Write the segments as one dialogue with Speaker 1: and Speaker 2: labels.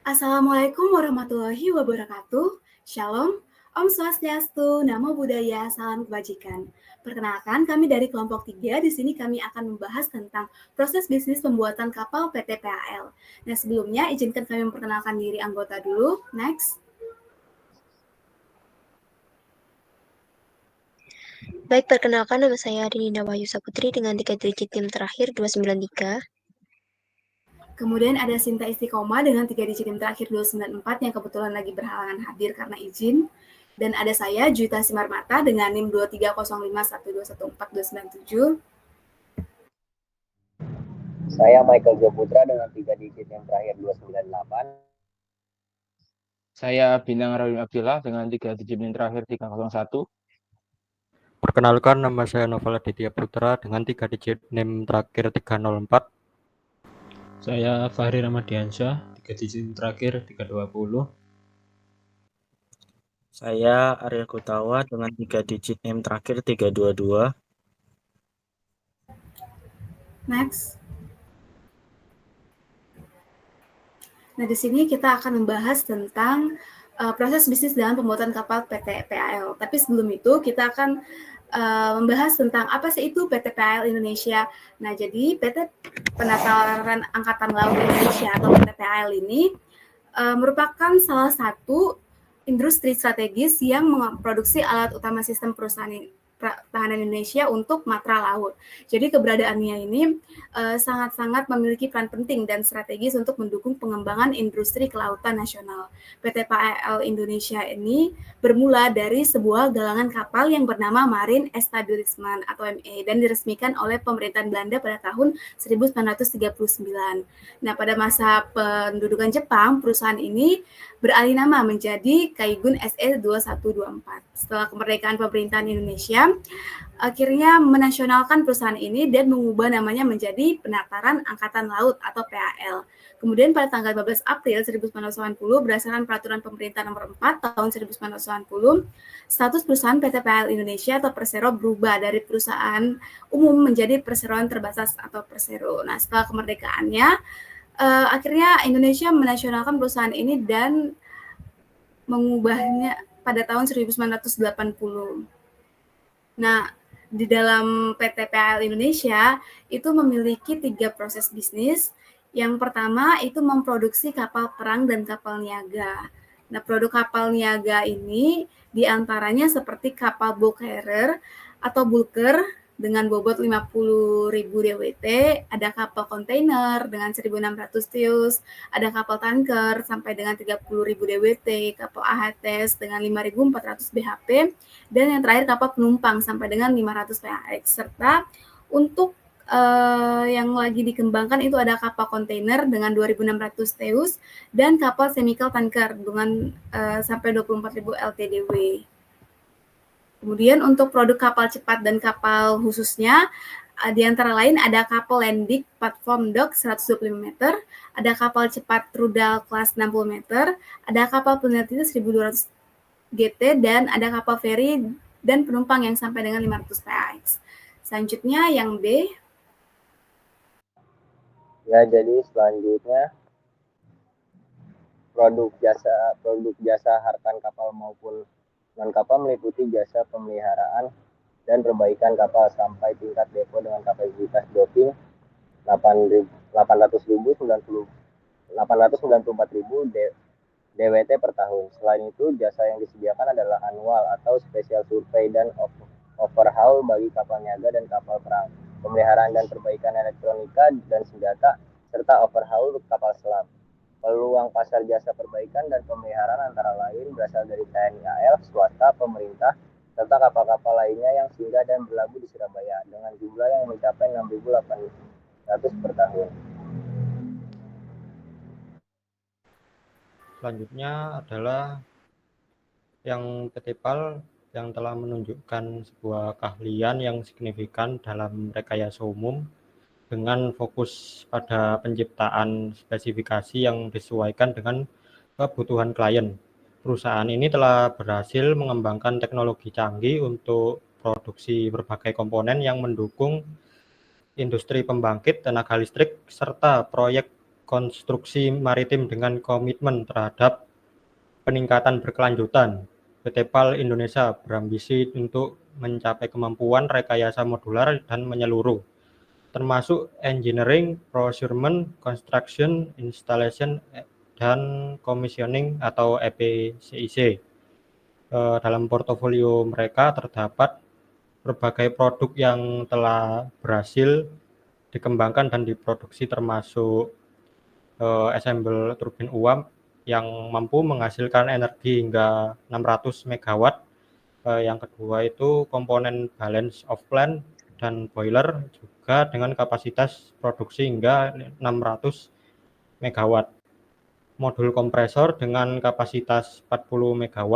Speaker 1: Assalamualaikum warahmatullahi wabarakatuh. Shalom, Om Swastiastu, Namo Buddhaya, Salam Kebajikan. Perkenalkan, kami dari kelompok 3. Di sini kami akan membahas tentang proses bisnis pembuatan kapal PT PAL. Nah, sebelumnya izinkan kami memperkenalkan diri anggota dulu. Next.
Speaker 2: Baik, perkenalkan nama saya Rinina Wahyu Saputri dengan 3 digit tim terakhir 293.
Speaker 1: Kemudian ada Sinta Istiqomah dengan 3 digit tim terakhir 294 yang kebetulan lagi berhalangan hadir karena izin. Dan ada saya, Juita Simarmata dengan NIM 230512142997.
Speaker 3: Saya Michael Joputra dengan 3 digit yang terakhir 298.
Speaker 4: Saya Binang Rawin Abdillah dengan 3 digit yang terakhir 301.
Speaker 5: Perkenalkan, nama saya Novel Aditya Putra dengan 3 digit NIM terakhir 304.
Speaker 6: Saya Fahri Ramadiansyah, 3 digit terakhir 320.
Speaker 7: Saya Ariel Kutawa dengan 3 digit NIM terakhir 322.
Speaker 1: Next. Nah, di sini kita akan membahas tentang proses bisnis dalam pembuatan kapal PT PAL. Tapi sebelum itu kita akan membahas tentang apa sih itu PT PAL Indonesia. Nah, jadi PT Penataran Angkatan Laut Indonesia atau PT PAL ini merupakan salah satu industri strategis yang memproduksi alat utama sistem perusahaan pertahanan Indonesia untuk matra laut. Jadi keberadaannya ini sangat-sangat memiliki peran penting dan strategis untuk mendukung pengembangan industri kelautan nasional. PT PAL Indonesia ini bermula dari sebuah galangan kapal yang bernama Marine Establishment atau ME dan diresmikan oleh pemerintahan Belanda pada tahun 1939. Nah, pada masa pendudukan Jepang, perusahaan ini beralih nama menjadi Kaigun SE 2124. Setelah kemerdekaan pemerintahan Indonesia, akhirnya menasionalkan perusahaan ini dan mengubah namanya menjadi Penataran Angkatan Laut atau PAL. Kemudian pada tanggal 12 April 1990, berdasarkan Peraturan Pemerintah Nomor 4 tahun 1990, status perusahaan PT PAL Indonesia atau Persero berubah dari perusahaan umum menjadi perseroan terbatas atau Persero. Nah, setelah kemerdekaannya, akhirnya Indonesia menasionalkan perusahaan ini dan mengubahnya pada tahun 1980. Nah, di dalam PT PAL Indonesia itu memiliki 3 proses bisnis. Yang pertama itu memproduksi kapal perang dan kapal niaga. Nah, produk kapal niaga ini diantaranya seperti kapal bulk carrier atau bulker dengan bobot 50.000 DWT, ada kapal kontainer dengan 1.600 TEU, ada kapal tanker sampai dengan 30.000 DWT, kapal AHTS dengan 5.400 BHP, dan yang terakhir kapal penumpang sampai dengan 500 PAX. Serta untuk yang lagi dikembangkan itu ada kapal kontainer dengan 2.600 TEU dan kapal chemical tanker dengan sampai 24.000 LTDW. Kemudian untuk produk kapal cepat dan kapal khususnya, di antara lain ada kapal landing platform dock 125 meter, ada kapal cepat rudal kelas 60 meter, ada kapal peneliti 1200 GT, dan ada kapal feri dan penumpang yang sampai dengan 500 PAX. Selanjutnya yang B.
Speaker 3: Ya, jadi selanjutnya produk jasa harkan kapal maupun non-kapal meliputi jasa pemeliharaan dan perbaikan kapal sampai tingkat depo dengan kapasitas docking 894.000 DWT per tahun. Selain itu, jasa yang disediakan adalah annual atau special survey dan overhaul bagi kapal niaga dan kapal perang, pemeliharaan dan perbaikan elektronika dan senjata, serta overhaul kapal selam. Peluang pasar jasa perbaikan dan pemeliharaan antara lain berasal dari TNI AL, swasta, pemerintah, serta kapal-kapal lainnya yang singgah dan berlabuh di Surabaya dengan jumlah yang mencapai 6.800 per tahun.
Speaker 5: Selanjutnya adalah yang PT PAL yang telah menunjukkan sebuah keahlian yang signifikan dalam rekayasa umum dengan fokus pada penciptaan spesifikasi yang disesuaikan dengan kebutuhan klien. Perusahaan ini telah berhasil mengembangkan teknologi canggih untuk produksi berbagai komponen yang mendukung industri pembangkit tenaga listrik serta proyek konstruksi maritim dengan komitmen terhadap peningkatan berkelanjutan. PT PAL Indonesia berambisi untuk mencapai kemampuan rekayasa modular dan menyeluruh, termasuk engineering, procurement, construction, installation, dan commissioning atau EPCIC. Dalam portofolio mereka terdapat berbagai produk yang telah berhasil dikembangkan dan diproduksi, termasuk assemble turbin uap yang mampu menghasilkan energi hingga 600 MW. Yang kedua itu komponen balance of plant dan boiler juga dengan kapasitas produksi hingga 600 MW. Modul kompresor dengan kapasitas 40 MW,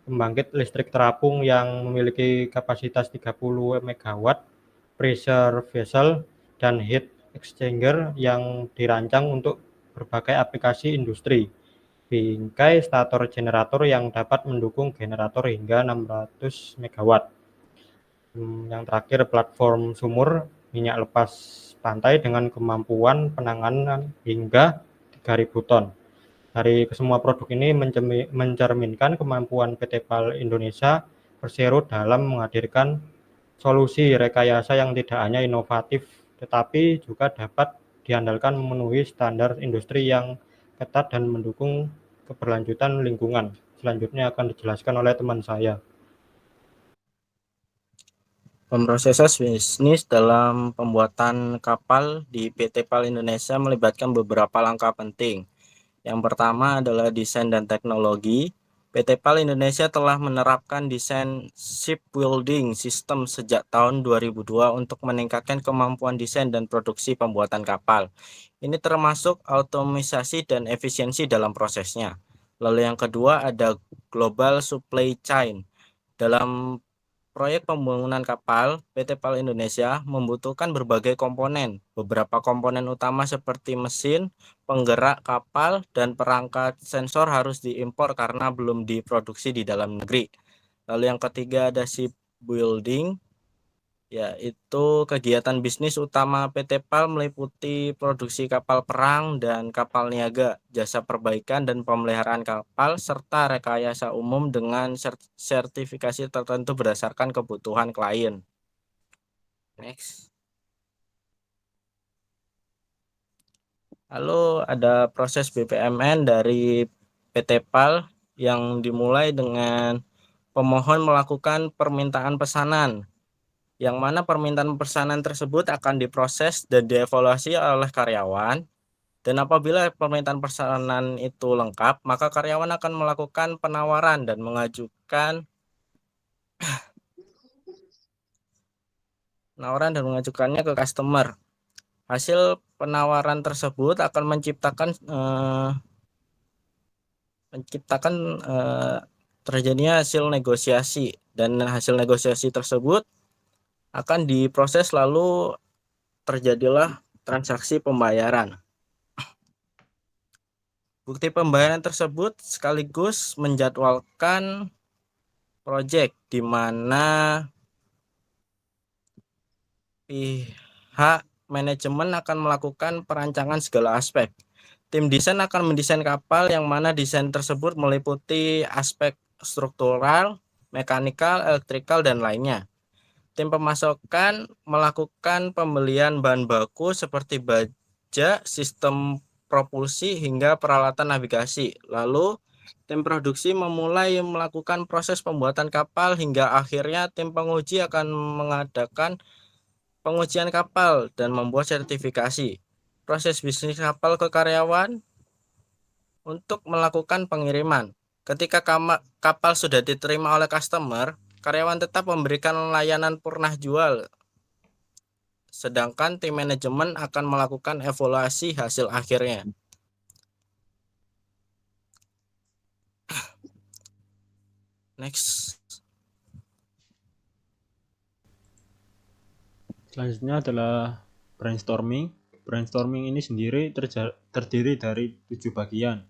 Speaker 5: pembangkit listrik terapung yang memiliki kapasitas 30 MW, pressure vessel, dan heat exchanger yang dirancang untuk berbagai aplikasi industri, bingkai stator generator yang dapat mendukung generator hingga 600 MW. Yang terakhir platform sumur minyak lepas pantai dengan kemampuan penanganan hingga 3.000 ton. Dari kesemua produk ini mencerminkan kemampuan PT PAL Indonesia Persero dalam menghadirkan solusi rekayasa yang tidak hanya inovatif, tetapi juga dapat diandalkan memenuhi standar industri yang ketat dan mendukung keberlanjutan lingkungan. Selanjutnya akan dijelaskan oleh teman saya.
Speaker 7: Pemrosesan bisnis dalam pembuatan kapal di PT PAL Indonesia melibatkan beberapa langkah penting. Yang pertama adalah desain dan teknologi. PT PAL Indonesia telah menerapkan desain shipbuilding system sejak tahun 2002 untuk meningkatkan kemampuan desain dan produksi pembuatan kapal. Ini termasuk otomatisasi dan efisiensi dalam prosesnya. Lalu yang kedua ada global supply chain. Dalam proyek pembangunan kapal, PT PAL Indonesia membutuhkan berbagai komponen. Beberapa komponen utama seperti mesin, penggerak kapal, dan perangkat sensor harus diimpor karena belum diproduksi di dalam negeri. Lalu yang ketiga ada shipbuilding, yaitu kegiatan bisnis utama PT PAL meliputi produksi kapal perang dan kapal niaga, jasa perbaikan dan pemeliharaan kapal, serta rekayasa umum dengan sertifikasi tertentu berdasarkan kebutuhan klien. Next. Lalu ada proses BPMN dari PT PAL yang dimulai dengan pemohon melakukan permintaan pesanan, yang mana permintaan pesanan tersebut akan diproses dan dievaluasi oleh karyawan. Dan apabila permintaan pesanan itu lengkap, maka karyawan akan melakukan penawaran dan mengajukannya ke customer. Hasil penawaran tersebut akan menciptakan terjadinya hasil negosiasi, dan hasil negosiasi tersebut akan diproses lalu terjadilah transaksi pembayaran. Bukti pembayaran tersebut sekaligus menjadwalkan proyek di mana pihak manajemen akan melakukan perancangan segala aspek. Tim desain akan mendesain kapal yang mana desain tersebut meliputi aspek struktural, mekanikal, elektrikal, dan lainnya. Tim pemasakan melakukan pembelian bahan baku seperti baja, sistem propulsi, hingga peralatan navigasi. Lalu tim produksi memulai melakukan proses pembuatan kapal hingga akhirnya tim penguji akan mengadakan pengujian kapal dan membuat sertifikasi. Proses bisnis kapal ke karyawan untuk melakukan pengiriman. Ketika kapal sudah diterima oleh customer, karyawan tetap memberikan layanan purnah jual, sedangkan tim manajemen akan melakukan evaluasi hasil akhirnya. Next.
Speaker 6: Selanjutnya adalah brainstorming. Brainstorming ini sendiri terdiri dari 7 bagian.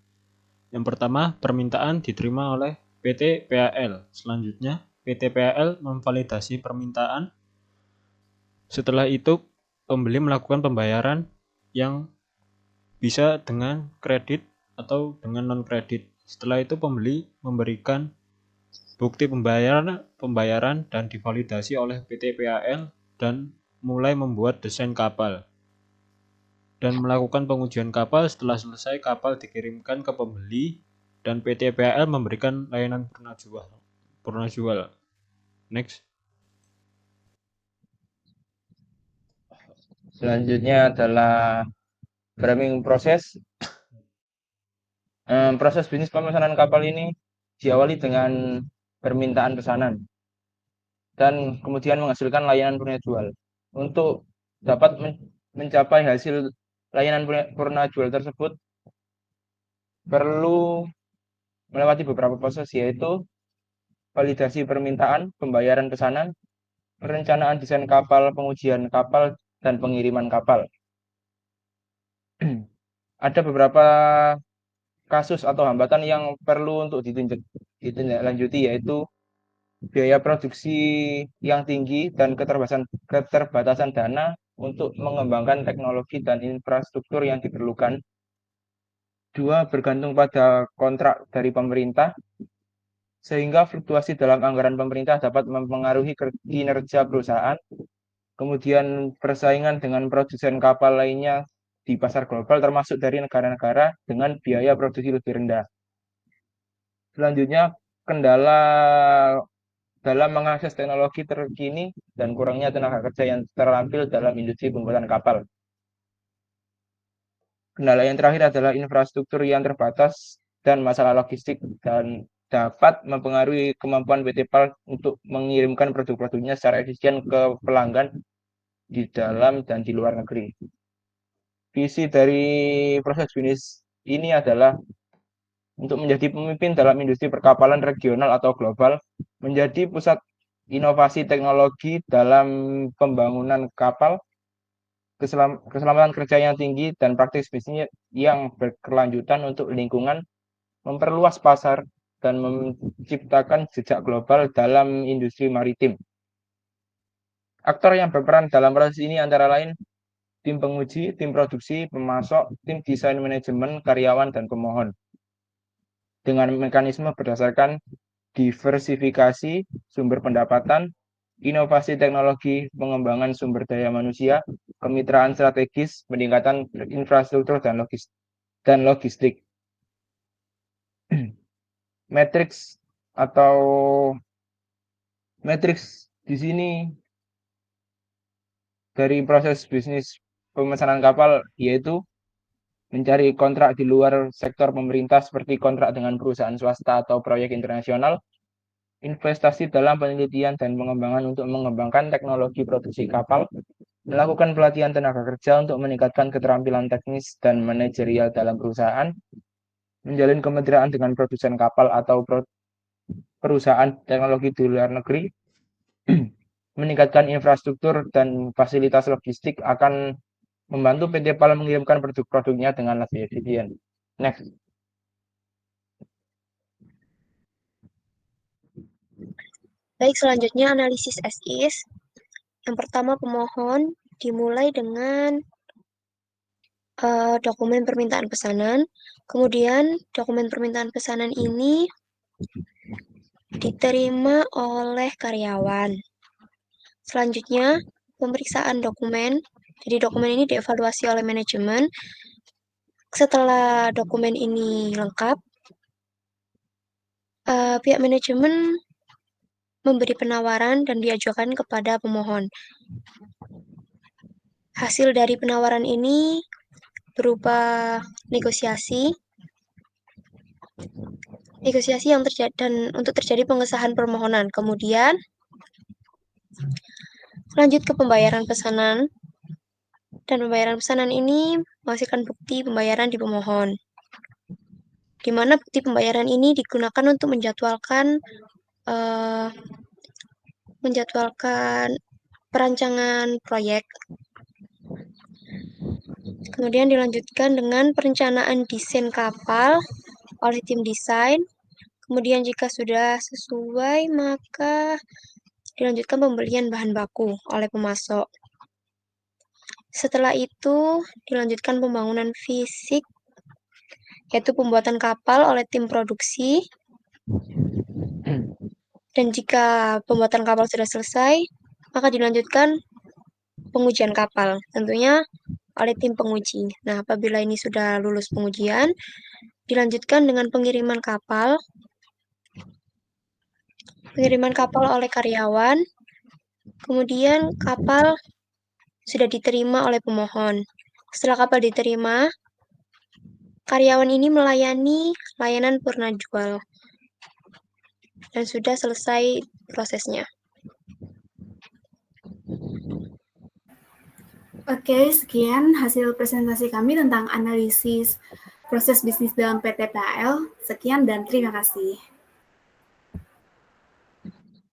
Speaker 6: Yang pertama, permintaan diterima oleh PT PAL. Selanjutnya, PT PAL memvalidasi permintaan. Setelah itu, pembeli melakukan pembayaran yang bisa dengan kredit atau dengan non-kredit. Setelah itu pembeli memberikan bukti pembayaran dan divalidasi oleh PT PAL dan mulai membuat desain kapal dan melakukan pengujian kapal. Setelah selesai, kapal dikirimkan ke pembeli dan PT PAL memberikan layanan purna jual. Next.
Speaker 4: Selanjutnya adalah framing proses. Proses bisnis pemesanan kapal ini diawali dengan permintaan pesanan dan kemudian menghasilkan layanan purna jual. Untuk dapat mencapai hasil layanan purna jual tersebut perlu melewati beberapa proses, yaitu validasi permintaan, pembayaran pesanan, perencanaan desain kapal, pengujian kapal, dan pengiriman kapal. Ada beberapa kasus atau hambatan yang perlu untuk ditindaklanjuti, yaitu biaya produksi yang tinggi dan keterbatasan dana untuk mengembangkan teknologi dan infrastruktur yang diperlukan. 2, bergantung pada kontrak dari pemerintah, sehingga fluktuasi dalam anggaran pemerintah dapat mempengaruhi kinerja perusahaan. Kemudian persaingan dengan produsen kapal lainnya di pasar global, termasuk dari negara-negara dengan biaya produksi lebih rendah. Selanjutnya, kendala dalam mengakses teknologi terkini dan kurangnya tenaga kerja yang terampil dalam industri pembuatan kapal. Kendala yang terakhir adalah infrastruktur yang terbatas dan masalah logistik, dan dapat mempengaruhi kemampuan PT PAL untuk mengirimkan produk-produknya secara efisien ke pelanggan di dalam dan di luar negeri. Visi dari proses bisnis ini adalah untuk menjadi pemimpin dalam industri perkapalan regional atau global, menjadi pusat inovasi teknologi dalam pembangunan kapal, keselamatan kerja yang tinggi, dan praktik bisnis yang berkelanjutan untuk lingkungan, memperluas pasar, dan menciptakan jejak global dalam industri maritim. Aktor yang berperan dalam proses ini antara lain tim penguji, tim produksi, pemasok, tim desain manajemen, karyawan, dan pemohon. Dengan mekanisme berdasarkan diversifikasi sumber pendapatan, inovasi teknologi, pengembangan sumber daya manusia, kemitraan strategis, peningkatan infrastruktur dan logistik. Matriks di sini dari proses bisnis pemesanan kapal, yaitu mencari kontrak di luar sektor pemerintah seperti kontrak dengan perusahaan swasta atau proyek internasional, investasi dalam penelitian dan pengembangan untuk mengembangkan teknologi produksi kapal, melakukan pelatihan tenaga kerja untuk meningkatkan keterampilan teknis dan manajerial dalam perusahaan, menjalin kemitraan dengan produsen kapal atau perusahaan teknologi di luar negeri, meningkatkan infrastruktur dan fasilitas logistik akan membantu PT PAL mengirimkan produk-produknya dengan lebih efisien. Next.
Speaker 2: Baik, selanjutnya analisis as is. Yang pertama, pemohon dimulai dengan dokumen permintaan pesanan. Kemudian dokumen permintaan pesanan ini diterima oleh karyawan. Selanjutnya, pemeriksaan dokumen. Jadi dokumen ini dievaluasi oleh manajemen. Setelah dokumen ini lengkap, pihak manajemen memberi penawaran dan diajukan kepada pemohon. Hasil dari penawaran ini berupa negosiasi yang terjadi dan untuk terjadi pengesahan permohonan. Kemudian lanjut ke pembayaran pesanan, dan pembayaran pesanan ini menghasilkan bukti pembayaran di pemohon, di mana bukti pembayaran ini digunakan untuk menjadwalkan perancangan proyek. Kemudian dilanjutkan dengan perencanaan desain kapal oleh tim desain. Kemudian jika sudah sesuai, maka dilanjutkan pembelian bahan baku oleh pemasok. Setelah itu dilanjutkan pembangunan fisik, yaitu pembuatan kapal oleh tim produksi. Dan jika pembuatan kapal sudah selesai, maka dilanjutkan pengujian kapal, tentunya oleh tim penguji. Nah, apabila ini sudah lulus pengujian, dilanjutkan dengan pengiriman kapal oleh karyawan, kemudian kapal sudah diterima oleh pemohon. Setelah kapal diterima, karyawan ini melayani layanan purna jual dan sudah selesai prosesnya.
Speaker 1: Oke, sekian hasil presentasi kami tentang analisis proses bisnis dalam PT PAL. Sekian dan terima kasih.